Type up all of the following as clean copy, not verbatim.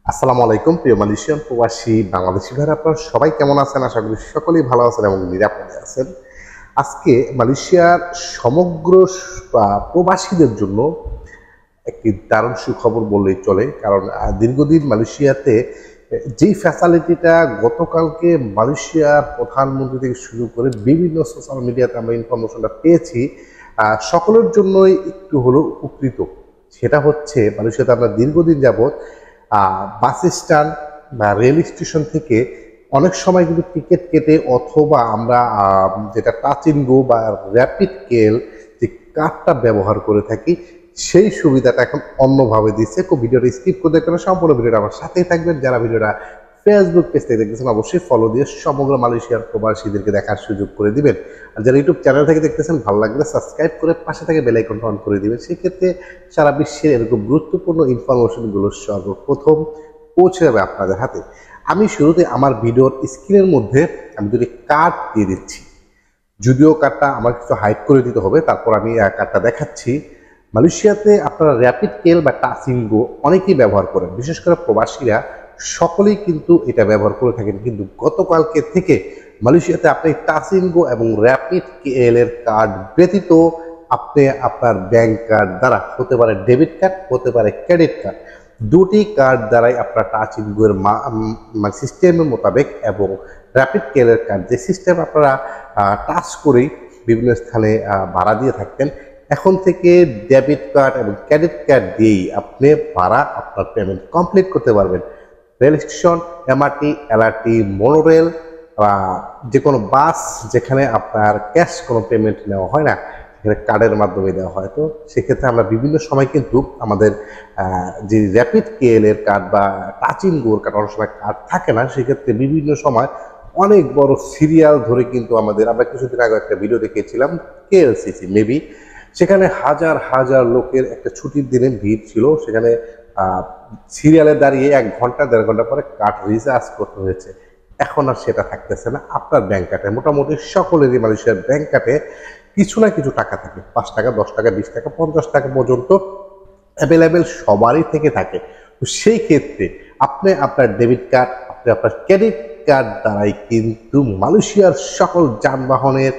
আসসালামু আলাইকুম প্রিয় মালয়েশিয়ান প্রবাসী বাংলাদেশি ভাইরা, আপনারা সবাই কেমন আছেন? আশা করি সকলেই ভালো আছেন এবং নিরাপদে আছেন। আজকে মালয়েশিয়ার সমগ্র প্রবাসীদের জন্য একটি দারুণ সুখবর বললেই চলে। কারণ দীর্ঘদিন মালয়েশিয়াতে যেই ফ্যাসিলিটিটা গতকালকে মালয়েশিয়ার প্রধানমন্ত্রী থেকে শুরু করে বিভিন্ন সোশ্যাল মিডিয়াতে আমরা ইনফরমেশনটা পেয়েছি, সকলের জন্যই একটু হলেও উপকৃত। সেটা হচ্ছে মালয়েশিয়াতে আমরা দীর্ঘদিন যাবৎ বাস স্ট্যান্ড বা রেল স্টেশন থেকে অনেক সময় কিন্তু টিকিট কেটে অথবা আমরা যেটা টাচ এন্ড গো বা র্যাপিড কেল যে কার্ডটা ব্যবহার করে থাকি, সেই সুবিধাটা এখন অন্যভাবে দিচ্ছে। ভিডিওটা স্কিপ করে দেখবেন, সম্পূর্ণ ভিডিওটা আমার সাথেই থাকবেন। যারা ভিডিওটা ফেসবুক পেজ থেকে দেখতেছেন অবশ্যই ফলো দিয়ে সমগ্র মালয়েশিয়ার প্রবাসীদেরকে দেখার সুযোগ করে দিবেন। আর যারা ইউটিউব চ্যানেল থেকে দেখতেছেন ভালো লাগলে সাবস্ক্রাইব করে পাশে থেকে বেল আইকনটা অন করে দিবেন। সেক্ষেত্রে সারা বিশ্বের এরকম গুরুত্বপূর্ণ ইনফরমেশনগুলো সর্বপ্রথম পৌঁছে যাবে আপনাদের হাতে। আমি শুরুতে আমার ভিডিওর স্ক্রিনের মধ্যে আমি দুটি কার্ড দিয়ে দিচ্ছি, যদিও কার্ডটা আমার কিছু হাইড করে দিতে হবে, তারপর আমি কার্ডটা দেখাচ্ছি। মালয়েশিয়াতে আপনারা র্যাপিড কেল বা টাচ এন্ড গো অনেকেই ব্যবহার করেন, বিশেষ করে প্রবাসীরা সকলেই কিন্তু এটা ব্যবহার করে থাকেন। কিন্তু গতকালকে থেকে মালয়েশিয়াতে আপনি টাচ এন্ড গো এবং র্যাপিড কেল এর কার্ড ব্যতীত আপনি আপনার ব্যাংক কার্ড দ্বারা, হতে পারে ডেবিট কার্ড, হতে পারে ক্রেডিট কার্ড, দুটি কার্ড দ্বারাই আপনার টাচ এন্ড গো এর সিস্টেমের মোতাবেক এবং র্যাপিড কেল এর কার্ড যে সিস্টেম আপনারা টাচ করেই বিভিন্ন স্থানে ভাড়া দিয়ে থাকতেন, এখন থেকে ডেবিট কার্ড এবং ক্রেডিট কার্ড দিয়েই আপনি ভাড়া আপনার পেমেন্ট কমপ্লিট করতে পারবেন। Rail station, MRT, LRT, monorail বা যে কোনো বাস যেখানে আপনার ক্যাশ কোনো পেমেন্ট নেওয়া হয় না, সেখানে কার্ডের মাধ্যমে দেওয়া হয়। তো সেক্ষেত্রে আমরা বিভিন্ন সময় কিন্তু আমাদের যে র্যাপিড কেএল এর কার্ড বা টাচ এন্ড গোর কার্ড অনেক সময় কার্ড থাকে না, সেক্ষেত্রে বিভিন্ন সময় অনেক বড় সিরিয়াল ধরে কিন্তু আমরা কিছুদিন আগে একটা ভিডিও দেখিয়েছিলাম কেএলসিসি মেবি, সেখানে হাজার হাজার লোকের একটা ছুটির দিনে ভিড় ছিল। সেখানে সিরিয়ালে দাঁড়িয়ে 1 ঘন্টা 1.5 ঘন্টা পরে কার্ড রিচার্জ করতে হয়েছে। এখন আর সেটা থাকতেছে না। আপনার ব্যাংক কার্ডে মোটামুটি সকলেরই মালয়েশিয়ার ব্যাংক কার্ডে কিছু না কিছু টাকা থাকে, 5 টাকা, 10 টাকা, 20 টাকা, 50 টাকা পর্যন্ত অ্যাভেলেবেল সবারই থেকে থাকে। তো সেই ক্ষেত্রে আপনি আপনার ডেবিট কার্ড, আপনি আপনার ক্রেডিট কার্ড দ্বারাই কিন্তু মালয়েশিয়ার সকল যানবাহনের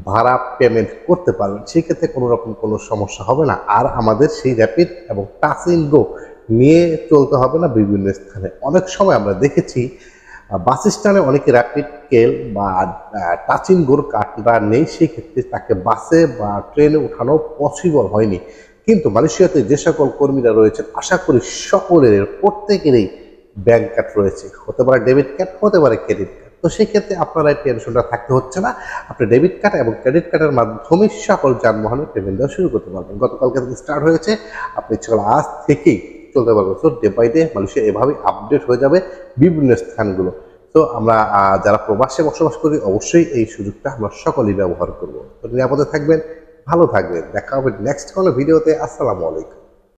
ভাড়া পেমেন্ট করতে পারবেন। সেক্ষেত্রে কোনো রকম কোনো সমস্যা হবে না। আর আমাদের সেই র্যাপিড এবং টাচ এন্ড গো নিয়ে চলতে হবে না বিভিন্ন স্থানে। অনেক সময় আমরা দেখেছি বাস স্ট্যান্ডে অনেকে র্যাপিড কেল বা টাচ এন্ড গোর কার্ডটা নেই, সেই ক্ষেত্রে তাকে বাসে বা ট্রেনে উঠানো পসিবল হয়নি। কিন্তু মালয়েশিয়াতে যে সকল কর্মীরা রয়েছেন, আশা করি সকলের প্রত্যেকেরই ব্যাংক কার্ড রয়েছে, হতে পারে ডেবিট কার্ড, হতে পারে ক্রেডিট কার্ড। তো সেই ক্ষেত্রে আপনারা এই টেনশনটা থাকতে হচ্ছে না। আপনি ডেবিট কার্ড এবং ক্রেডিট কার্ডের মাধ্যমে সকল যানবাহনের পেমেন্ট দেওয়া শুরু করতে পারবেন। গতকালকে থেকে স্টার্ট হয়েছে, আপনি ইচ্ছা আজ থেকেই চলতে পারবেন। So day by day Malaysia এভাবেই আপডেট হয়ে যাবে বিভিন্ন স্থানগুলো। তো আমরা যারা প্রবাসে বসবাস করি অবশ্যই এই সুযোগটা আমরা সকলেই ব্যবহার করব। তো নিরাপদে থাকবেন, ভালো থাকবেন। দেখা হবে নেক্সট কোনো ভিডিওতে। আসসালামু আলাইকুম।